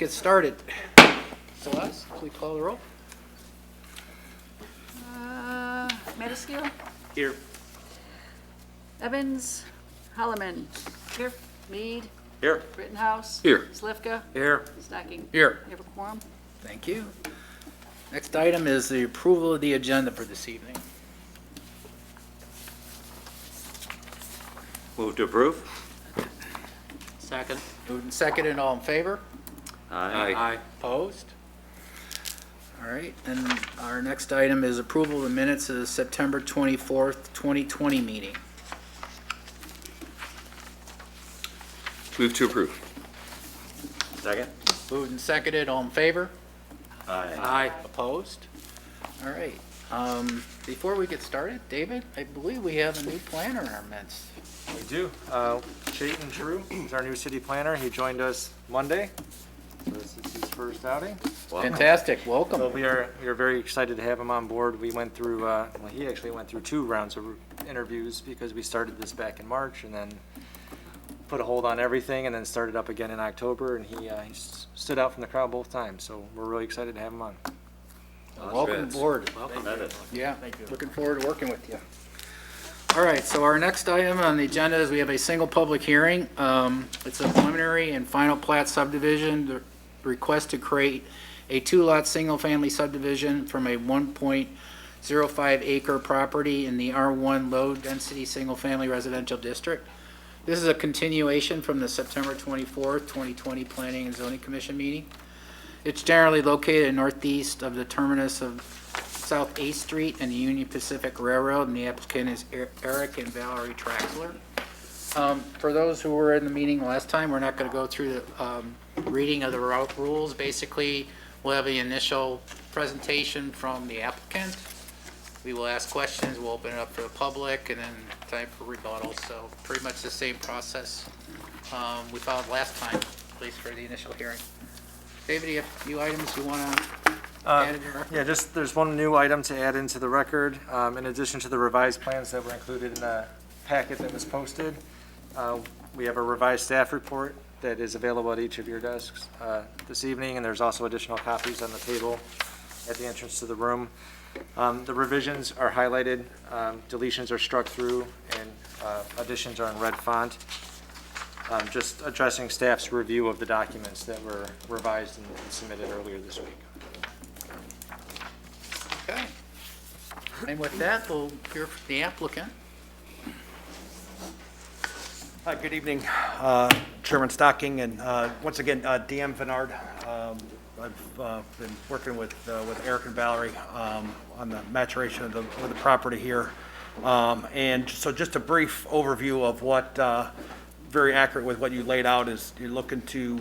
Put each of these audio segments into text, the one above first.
get started. Celeste, please call the roll. Metaskill, Here. Evans, Holloman. Here. Mead, Here. Rittenhouse. Here. Slivka, Here. Stocking. Here. You have a quorum? Thank you. Next item is the approval of the agenda for this evening. Move to approve. Second. Moved and seconded, all in favor? Aye. Opposed? All right, and our next item is approval of the minutes of the September 24th, 2020 meeting. Move to approve. Second. Moved and seconded, all in favor? Aye. Opposed? All right, before we get started, David, I believe we have a new planner in our midst. We do. Chayton Drew is our new city planner. He joined us Monday. So this is his first outing. Fantastic, So welcome. we are very excited to have him on board. We went through, well, he actually went through 2 rounds of interviews because we started this back in March and then put a hold on everything and then started up again in October. And he stood out from the crowd both times. So we're really excited to have him on. Welcome aboard. Welcome. Yeah, looking forward to working with you. All right, so our next item on the agenda is we have a single public hearing. It's a preliminary and final plat subdivision. The request to create a 2-lot, single-family subdivision from a 1.05 acre property in the R1 low-density, single-family residential district. This is a continuation from the September 24th, 2020 Planning and Zoning Commission meeting. It's generally located northeast of the terminus of South 8th Street and the Union Pacific Railroad, and the applicant is Eric and Valerie Traxler. For those who were in the meeting last time, we're not going to go through the reading of the rules. Basically, we'll have the initial presentation from the applicant. We will ask questions, we'll open it up for the public, and then time for rebuttal. So pretty much the same process we followed last time, at least for the initial hearing. David, do you have a few items you want to add in your record? Yeah, just there's one new item to add into the record. In addition to the revised plans that were included in the packet that was posted, we have a revised staff report that is available at each of your desks this evening, and there's also additional copies on the table at the entrance to the room. The revisions are highlighted, deletions are struck through, and additions are in red font. Just addressing staff's review of the documents that were revised and submitted earlier this week. Okay. And with that, we'll hear from the applicant. Hi, good evening, Chairman Stocking, and once again, DM Vennard. I've been working with Eric and Valerie on the maturation of the property here. And so just a brief overview of what, very accurate with what you laid out, is you're looking to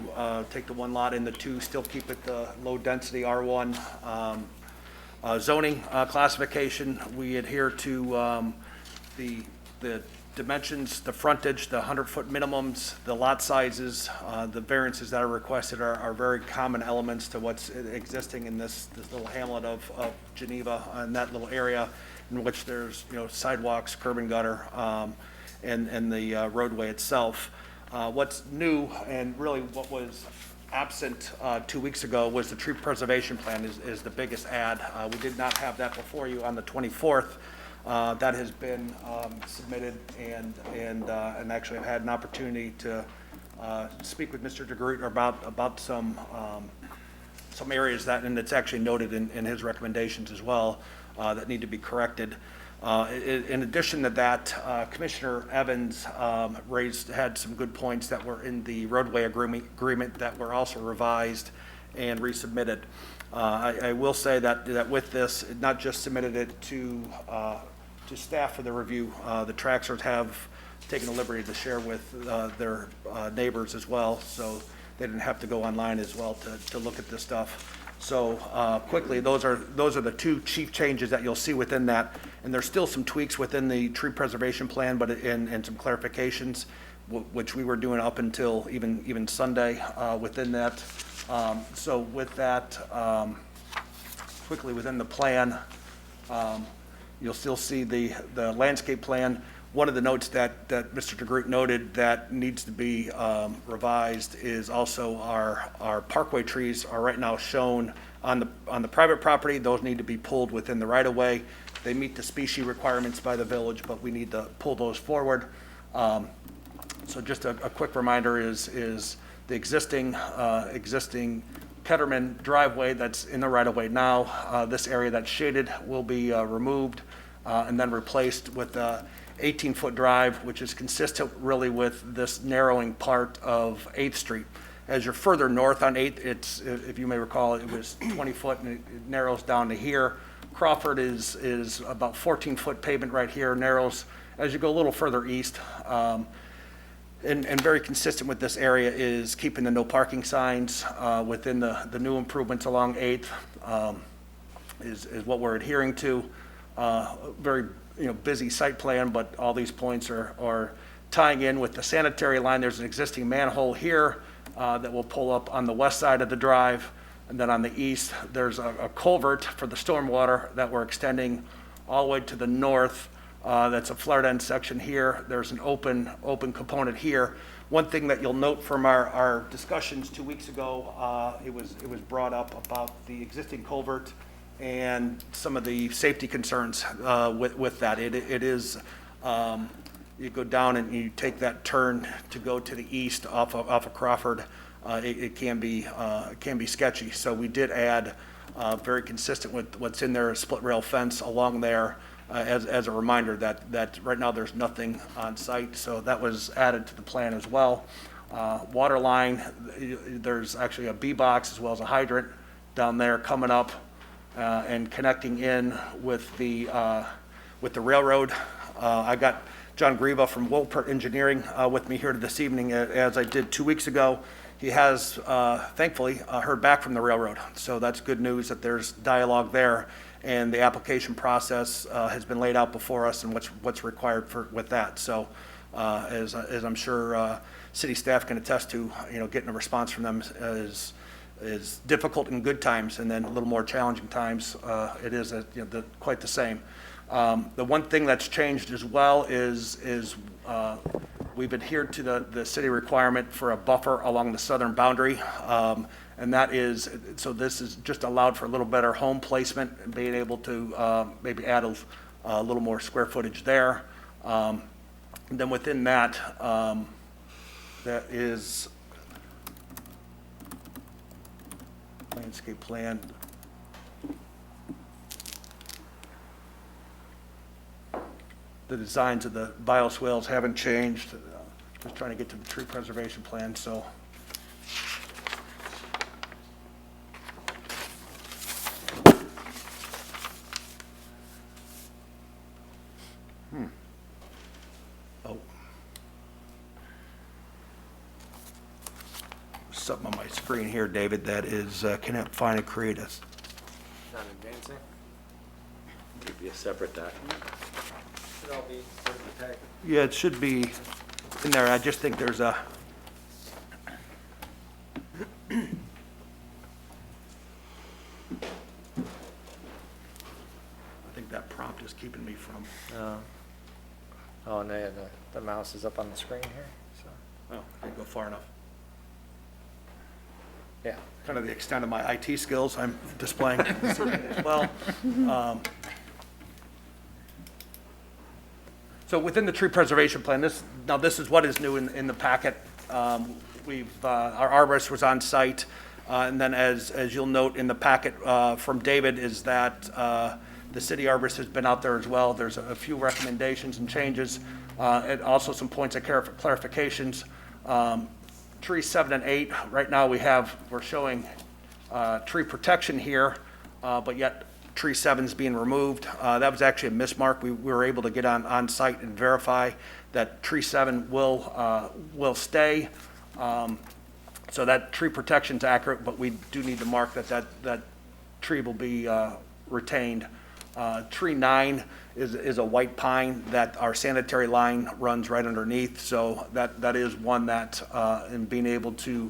take the 1 lot and the 2, still keep it the low-density R1 zoning classification. We adhere to the dimensions, the frontage, the 100-foot minimums, the lot sizes, the variances that are requested are very common elements to what's existing in this little hamlet of Geneva, and that little area in which there's, sidewalks, curb and gutter, and the roadway itself. What's new, and really what was absent 2 weeks ago, was the tree preservation plan is the biggest add. We did not have that before you on the 24th. That has been submitted, and actually I've had an opportunity to speak with Mr. DeGroot about some areas that, and it's actually noted in his recommendations as well, that need to be corrected. In addition to that, Commissioner Evans had some good points that were in the roadway agreement that were also revised and resubmitted. I will say that with this, it not just submitted it to staff for the review, the Traxlers have taken the liberty to share with their neighbors as well, so they didn't have to go online as well to look at this stuff. So quickly, those are the 2 chief changes that you'll see within that, and there's still some tweaks within the tree preservation plan, but and some clarifications, which we were doing up until even Sunday within that. So with that, quickly within the plan, you'll still see the landscape plan. One of the notes that Mr. DeGroot noted that needs to be revised is also our parkway trees are right now shown on the private property. Those need to be pulled within the right-of-way. They meet the species requirements by the village, but we need to pull those forward. So just a quick reminder is the existing Ketterman driveway that's in the right-of-way now. This area that's shaded will be removed and then replaced with a 18-foot drive, which is consistent really with this narrowing part of 8th Street. As you're further north on 8th, if you may recall, it was 20 foot and it narrows down to here. Crawford is about 14-foot pavement right here, narrows as you go a little further east. And very consistent with this area is keeping the no parking signs within the new improvements along 8th is what we're adhering to. Very busy site plan, but all these points are tying in with the sanitary line. There's an existing manhole here that will pull up on the west side of the drive. And then on the east, there's a culvert for the stormwater that we're extending all the way to the north. That's a flared end section here. There's an open component here. One thing that you'll note from our discussions 2 weeks ago, it was brought up about the existing culvert and some of the safety concerns with that. It is, you go down and you take that turn to go to the east off of Crawford, it can be sketchy. So we did add, very consistent with what's in there, a split rail fence along there as a reminder that right now there's nothing on site. So that was added to the plan as well. Water line, there's actually a B box as well as a hydrant down there coming up and connecting in with the railroad. I got John Geneva from Wolpert Engineering with me here this evening, as I did 2 weeks ago. He has, thankfully, heard back from the railroad. So that's good news that there's dialogue there, and the application process has been laid out before us and what's required with that. So as I'm sure city staff can attest to, getting a response from them is difficult in good times, and then a little more challenging times. It is quite the same. The one thing that's changed as well is we've adhered to the city requirement for a buffer along the southern boundary, and that is, so this is just allowed for a little better home placement and being able to maybe add a little more square footage there. And then within that, that is landscape plan. The designs of the bioswales haven't changed. Just trying to get to the tree preservation plan, so. Oh. Something on my screen here, David, that is, cannot find and create us. Not advancing. Could be a separate document. Should all be part of the packet. Yeah, it should be in there. I just think there's a. I think that prompt is keeping me from. Oh, no, the mouse is up on the screen here, so, Oh, didn't go far enough. yeah. Kind of the extent of my IT skills I'm displaying as well. So within the tree preservation plan, this is what is new in the packet. Our arborist was on site, and then as you'll note in the packet from David is that the city arborist has been out there as well. There's a few recommendations and changes, and also some points of clarifications. Trees 7 and 8, right now we're showing tree protection here, but yet tree 7 is being removed. That was actually a mismark. We were able to get on site and verify that tree 7 will stay. So that tree protection is accurate, but we do need to mark that tree will be retained. Tree 9 is a white pine that our sanitary line runs right underneath. So that is one that in being able to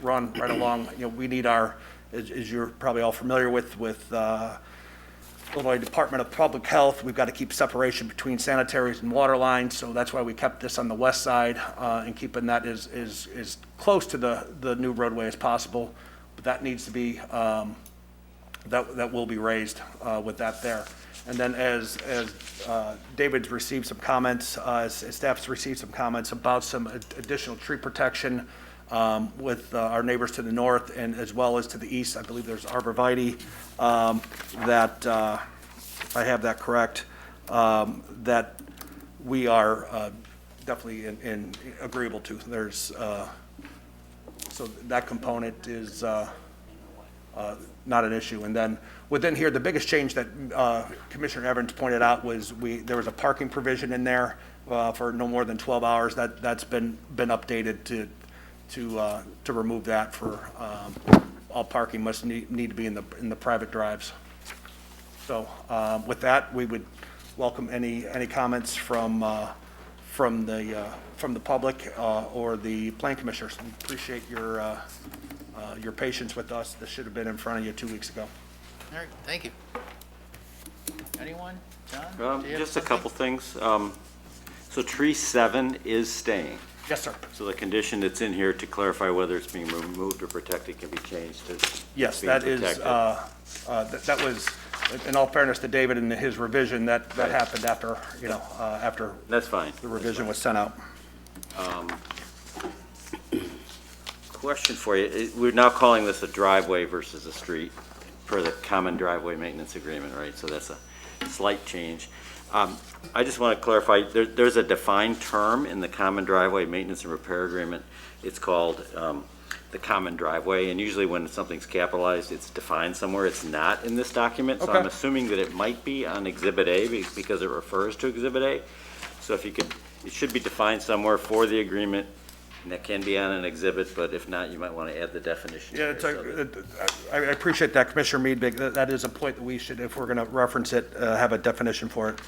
run right along, we need our, as you're probably all familiar with Illinois Department of Public Health, we've got to keep separation between sanitaries and water lines, so that's why we kept this on the west side, and keeping that as close to the new roadway as possible. But that needs to be, that will be raised with that there. And then as David's received some comments, as staff's received some comments about some additional tree protection with our neighbors to the north and as well as to the east. I believe there's arborvitae that, if I have that correct, that we are definitely in agreeable to. There's, so that component is not an issue. And then within here, the biggest change that Commissioner Evans pointed out was there was a parking provision in there for no more than 12 hours. That's been updated to remove that for all parking must need to be in the private drives. So with that, we would welcome any comments from the public or the plan commissioners. We appreciate your patience with us. This should have been in front of you 2 weeks ago. All right, thank you. Anyone? John? Do you have Just a something? couple things. So tree 7 is staying. Yes, sir. So the condition that's in here to clarify whether it's being removed or protected can be changed to Yes, being that is, protected. that was, in all fairness to David and his revision, that Right. happened after, after That's fine. the revision was sent out. Question for you. We're now calling this a driveway versus a street per the common driveway maintenance agreement, right? So that's a slight change. I just want to clarify, there's a defined term in the common driveway maintenance and repair agreement. It's called the common driveway, and usually when something's capitalized, it's defined somewhere. It's not in this document, so Okay. I'm assuming that it might be on Exhibit A because it refers to Exhibit A. So if you could, it should be defined somewhere for the agreement, and that can be on an exhibit, but if not, you might want to add the definition. Yeah, here, I appreciate that, Commissioner Mead. That is a point that we should, if we're going to reference it, have a definition for it.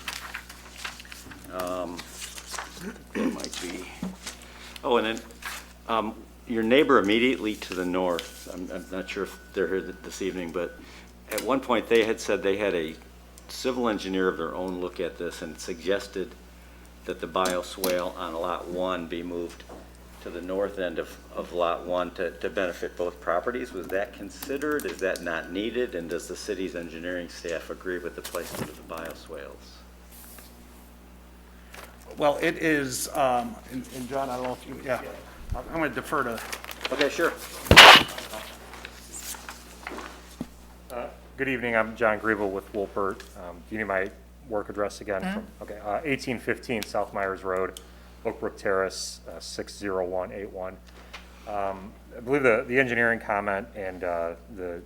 It might be. Oh, and then your neighbor immediately to the north, I'm not sure if they're here this evening, but at one point they had said they had a civil engineer of their own look at this and suggested that the bioswale on Lot 1 be moved to the north end of Lot 1 to benefit both properties. Was that considered? Is that not needed? And does the city's engineering staff agree with the placement of the bioswales? Well, it is, and John, I don't know if you, yeah, I'm going to defer to, Okay, sure. Good evening, I'm John Griebel with Wolpert. Do you need my work address again? Okay, 1815 South Myers Road, Oak Brook Terrace, 60181. I believe the engineering comment and the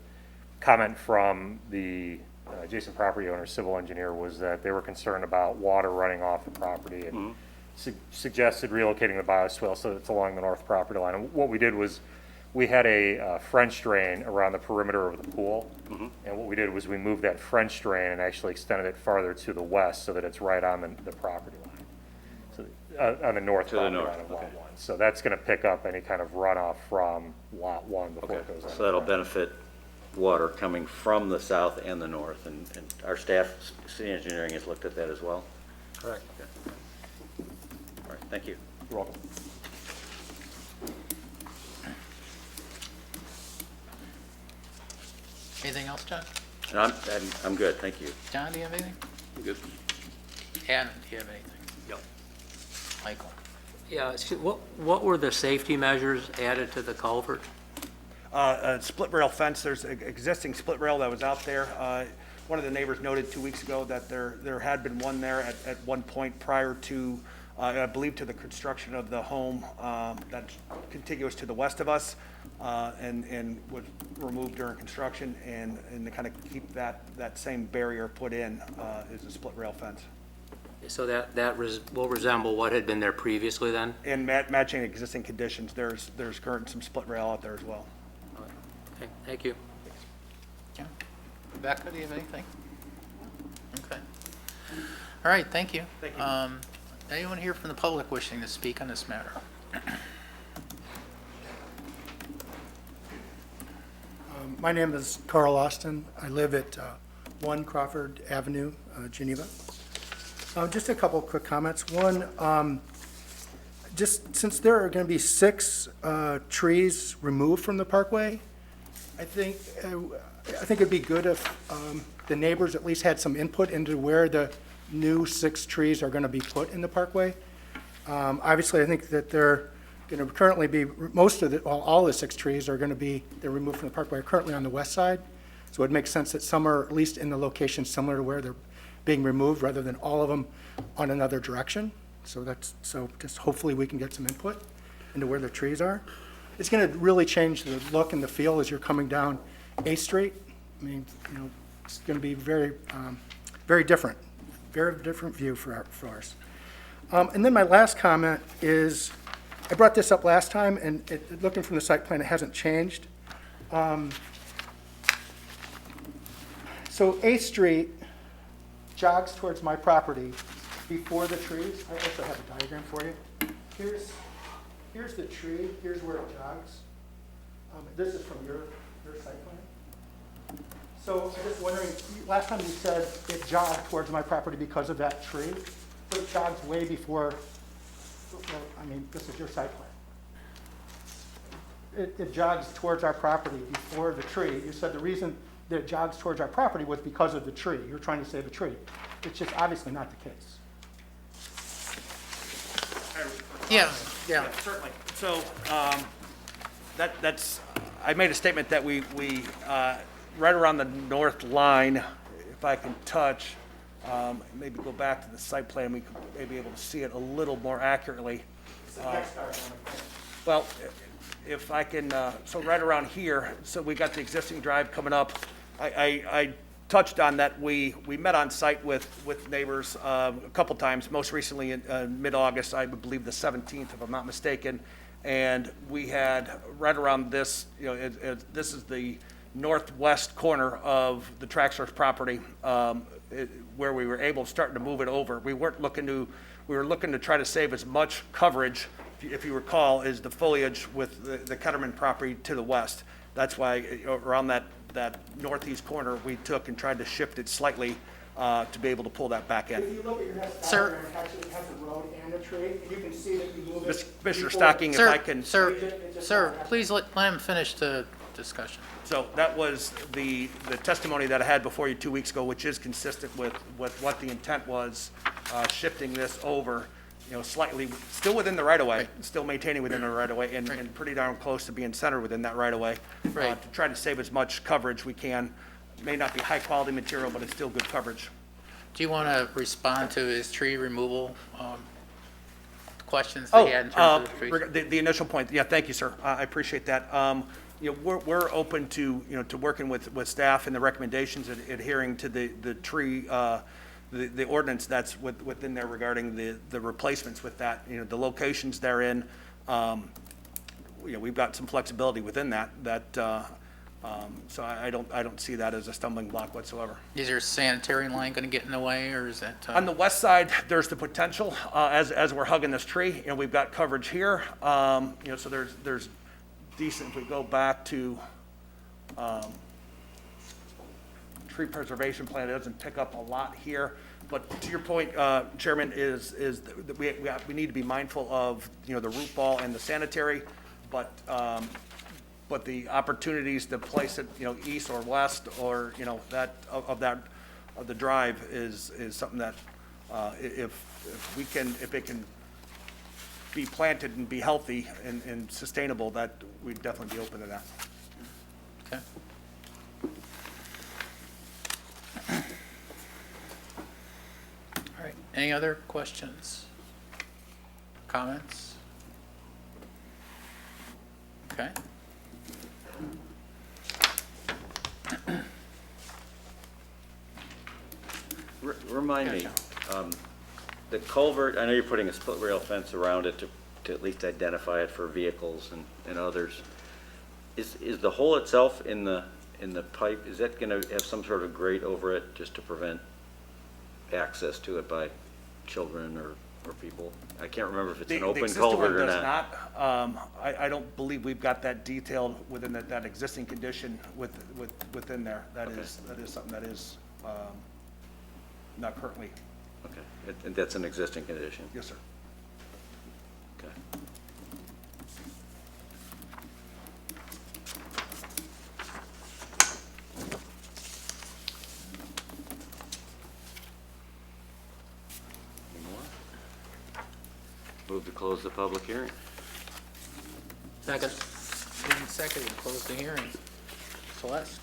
comment from the adjacent property owner, civil engineer, was that they were concerned about water running off the property and suggested relocating the bioswale so it's along the north property line. And what we did was we had a French drain around the perimeter of the pool, and what we did was we moved that French drain and actually extended it farther to the west so that it's right on the property line, so on the north To the property north, line of Lot okay. 1. So that's going to pick up any kind of runoff from Lot 1 before it goes on. So that'll benefit water coming from the south and the north, and our staff, city engineering, has looked at that as well? Correct. All right, thank you. You're welcome. Anything else, John? And I'm good, thank you. John, do you have anything? Good. Adam, do you have anything? Yep. Michael? Yeah, what were the safety measures added to the culvert? a split rail fence. There's an existing split rail that was out there. One of the neighbors noted 2 weeks ago that there had been one there at one point prior to, I believe, to the construction of the home that's contiguous to the west of us, and was removed during construction, and to kind of keep that same barrier put in is a split rail fence. So that will resemble what had been there previously then? And matching existing conditions, there's current some split rail out there as well. Okay, thank you. Yeah. Rebecca, do you have anything? Okay. All right, thank you. Thank you. Anyone here from the public wishing to speak on this matter? My name is Carl Austin. I live at 1 Crawford Avenue, Geneva. Just a couple quick comments. One, just since there are going to be 6 trees removed from the parkway, I think it'd be good if the neighbors at least had some input into where the new 6 trees are going to be put in the parkway. Obviously, I think that they're going to currently be, all the 6 trees are going to be, they're removed from the parkway, are currently on the west side. So it makes sense that some are at least in the location similar to where they're being removed rather than all of them on another direction. So just hopefully we can get some input into where the trees are. It's going to really change the look and the feel as you're coming down 8th Street. I mean, it's going to be very different, very different view for us. And then my last comment is, I brought this up last time, and looking from the site plan, it hasn't changed. So 8th Street jogs towards my property before the trees. I also have a diagram for you. Here's the tree, here's where it jogs. This is from your site plan. So I'm just wondering, last time you said it jogged towards my property because of that tree, but it jogs way before, well, I mean, this is your site plan. It jogs towards our property before the tree. You said the reason that it jogs towards our property was because of the tree. You're trying to save a tree. It's just obviously not the case. Yeah. Certainly. So, that's, I made a statement that we right around the north line, if I can touch, maybe go back to the site plan, we could maybe be able to see it a little more accurately. Well, if I can, so right around here, so we got the existing drive coming up. I touched on that. We met on site with neighbors a couple times, most recently in mid-August, I believe the 17th, if I'm not mistaken. And we had right around this, this is the northwest corner of the Traxler's property, where we were able to start to move it over. We were looking to try to save as much coverage, if you recall, is the foliage with the Ketterman property to the west. That's why around that northeast corner, we took and tried to shift it slightly to be able to pull that back in. If you look at your next Sir. diagram, it actually has a road and a tree, and you can see that you move it. Mr. before- Stocking, if I can. Sir, please let him finish the discussion. So that was the testimony that I had before you 2 weeks ago, which is consistent with what the intent was, shifting this over, slightly, still within the right-of-way, Right. still maintaining within the right-of-way, and pretty darn close to being centered within that right-of-way. Right. To try to save as much coverage we can. May not be high-quality material, but it's still good coverage. Do you want to respond to his tree removal questions that he had in terms of the trees? The initial point, yeah, thank you, sir. I appreciate that. We're open to, to working with staff and the recommendations and adhering to the tree, the ordinance that's within there regarding the replacements with that, the locations therein. We've got some flexibility within that, so I don't see that as a stumbling block whatsoever. Is your sanitary line going to get in the way, or is that? On the west side, there's the potential, as we're hugging this tree, we've got coverage here, so there's decent, if we go back to tree preservation plan, it doesn't pick up a lot here, but to your point, Chairman, is that we need to be mindful of, the root ball and the sanitary, but the opportunities to place it, east or west, or, that, of the drive is something that, if it can be planted and be healthy and sustainable, that we'd definitely be open to that. Okay. All right, any other questions? Comments? Okay. Remind me, the culvert, I know you're putting a split rail fence around it to at least identify it for vehicles and others. Is the hole itself in the pipe, is that going to have some sort of grate over it just to prevent access to it by children or people? I can't remember if it's an open culvert or not. The existing one does not. I don't believe we've got that detailed within that existing condition within there. That is something that is not currently. Okay, and that's an existing condition? Yes, sir. Okay. Any more? Move to close the public hearing. Second. Moved and seconded, to close the hearing. Celeste?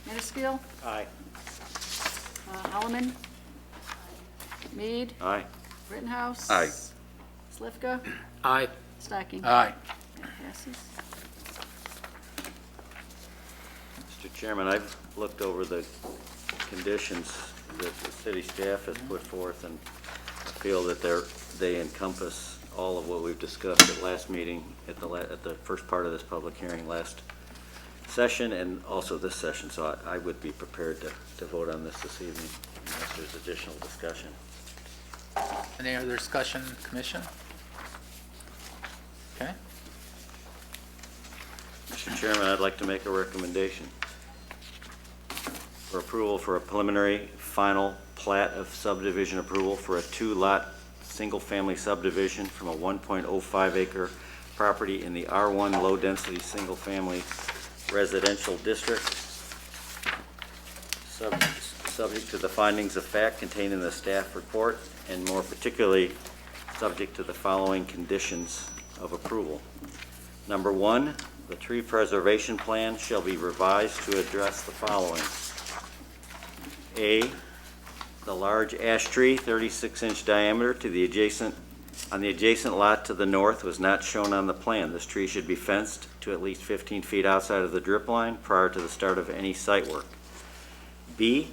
Metaskill, Aye. Holloman. Mead, Aye. Rittenhouse. Aye. Slivka, Aye. Stocking. Aye. That passes. Mr. Chairman, I've looked over the conditions that the city staff has put forth and feel that they encompass all of what we've discussed at last meeting, at the first part of this public hearing last session and also this session. So I would be prepared to vote on this evening unless there's additional discussion. Any other discussion, commission? Okay. Mr. Chairman, I'd like to make a recommendation for approval for a preliminary final plat of subdivision approval for a 2-lot, single-family subdivision from a 1.05 acre property in the R1 low-density, single-family residential district, subject to the findings of fact contained in the staff report, and more particularly, subject to the following conditions of approval. Number 1, the tree preservation plan shall be revised to address the following. A, the large ash tree, 36-inch diameter, on the adjacent lot to the north was not shown on the plan. This tree should be fenced to at least 15 feet outside of the drip line prior to the start of any site work. B,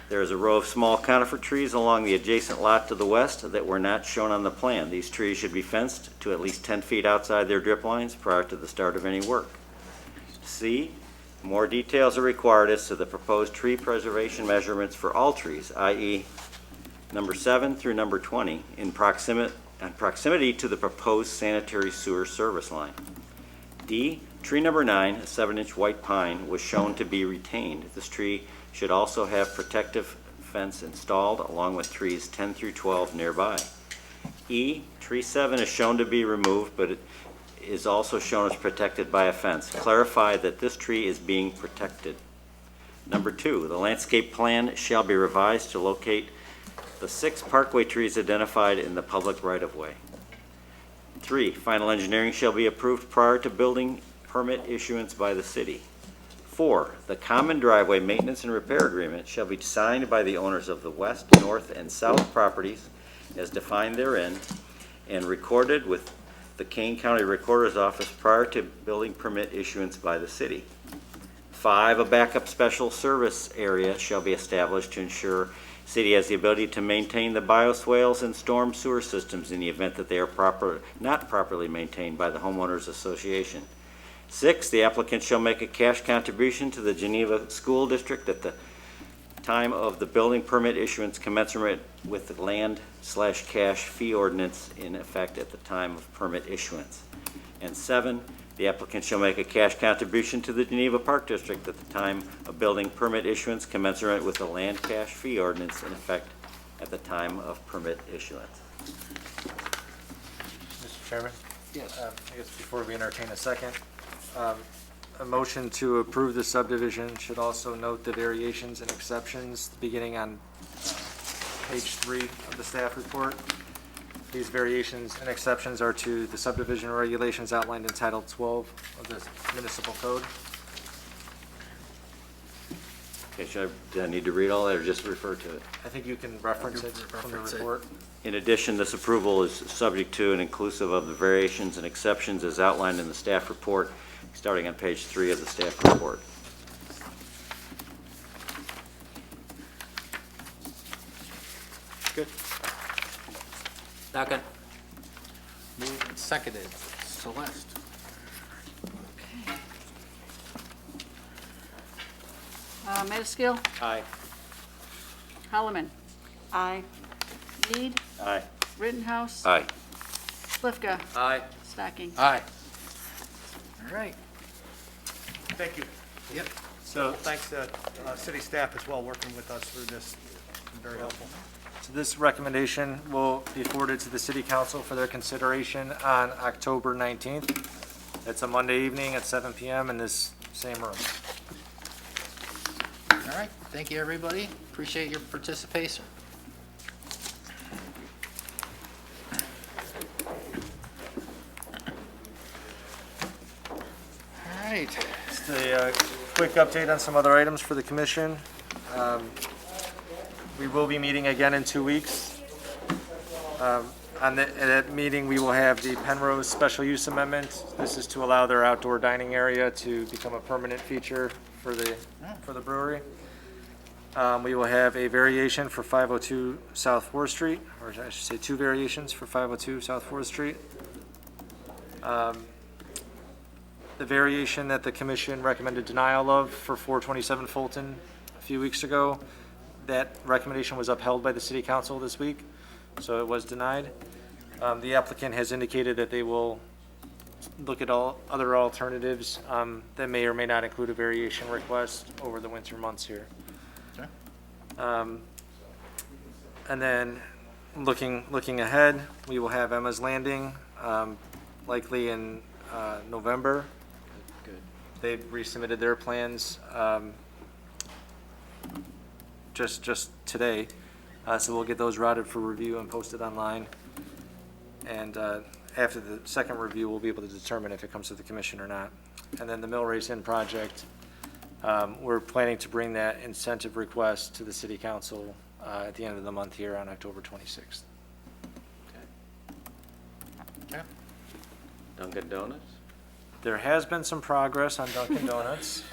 there is a row of small conifer trees along the adjacent lot to the west that were not shown on the plan. These trees should be fenced to at least 10 feet outside their drip lines prior to the start of any work. C, more details are required as to the proposed tree preservation measurements for all trees, i.e. number 7 through number 20, in proximity to the proposed sanitary sewer service line. D, tree number 9, a 7-inch white pine, was shown to be retained. This tree should also have protective fence installed along with trees 10 through 12 nearby. E, tree 7 is shown to be removed, but it is also shown as protected by a fence. Clarify that this tree is being protected. Number 2, the landscape plan shall be revised to locate the 6 parkway trees identified in the public right-of-way. 3, final engineering shall be approved prior to building permit issuance by the city. 4, the common driveway maintenance and repair agreement shall be signed by the owners of the west, north, and south properties as defined therein and recorded with the Kane County Recorder's Office prior to building permit issuance by the city. 5, a backup special service area shall be established to ensure city has the ability to maintain the bioswales and storm sewer systems in the event that they are not properly maintained by the homeowners association. 6, the applicant shall make a cash contribution to the Geneva School District at the time of the building permit issuance commensurate with the land/cash fee ordinance in effect at the time of permit issuance. And 7, the applicant shall make a cash contribution to the Geneva Park District at the time of building permit issuance commensurate with the land cash fee ordinance in effect at the time of permit issuance. Mr. Chairman? Yes. I guess before we entertain a second, a motion to approve the subdivision should also note the variations and exceptions beginning on page 3 of the staff report. These variations and exceptions are to the subdivision regulations outlined in Title 12 of the municipal code. Okay, do I need to read all that or just refer to it? I think you can reference it from the Reference it. report. In addition, this approval is subject to and inclusive of the variations and exceptions as outlined in the staff report, starting on page 3 of the staff report. Good. Second. Moved and seconded. Celeste? Metaskill, Aye. Holloman. Aye. Mead, Aye. Rittenhouse. Aye. Slivka, Aye. Stocking. Aye. All right. Thank you. Yep. So, Thanks to city staff as well, working with us through this. It's been very helpful. so this recommendation will be forwarded to the city council for their consideration on October 19th. It's a Monday evening at 7 PM in this same room. All right, thank you, everybody. Appreciate your participation. All right, Just a quick update on some other items for the commission. We will be meeting again in 2 weeks. At that meeting, we will have the Penrose Special Use Amendment. This is to allow their outdoor dining area to become a permanent feature for the brewery. We will have a variation for 502 South 4th Street, or I should say 2 variations for 502 South 4th Street. The variation that the commission recommended denial of for 427 Fulton a few weeks ago, that recommendation was upheld by the city council this week, so it was denied. The applicant has indicated that they will look at all other alternatives that may or may not include a variation request over the winter months here. Okay. And then looking ahead, we will have Emma's Landing likely in November. Good. They've resubmitted their plans just today, so we'll get those routed for review and posted online. And after the second review, we'll be able to determine if it comes to the commission or not. And then the Mill Race Inn project, we're planning to bring that incentive request to the city council at the end of the month here on October 26th. Okay. Dunkin' Donuts? There has been some progress on Dunkin' Donuts.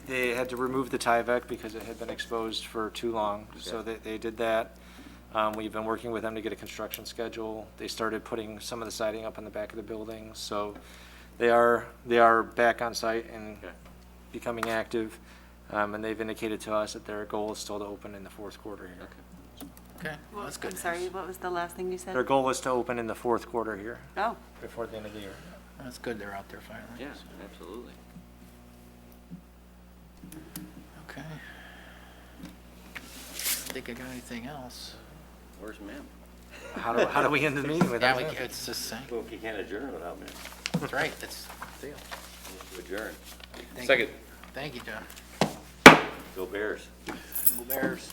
They had to remove the Tyvek because it had been exposed for too long, so they did that. We've been working with them to get a construction schedule. They started putting some of the siding up on the back of the building, so they are back on site and becoming active. And they've indicated to us that their goal is still to open in the fourth quarter here. Okay, well, that's good. I'm sorry, what was the last thing you Their said? goal is to open in the fourth quarter here, Oh, before the end of the year. That's good they're out there finally. Yeah, absolutely. Okay. Think I got anything else? Where's Ma'am? How do we end the meeting with Yeah, that? it's just saying. Well, you can't adjourn without Ma'am. That's right, that's the deal. Move to adjourn. Thank Second. you. Thank you, John. Go Bears. Go Bears.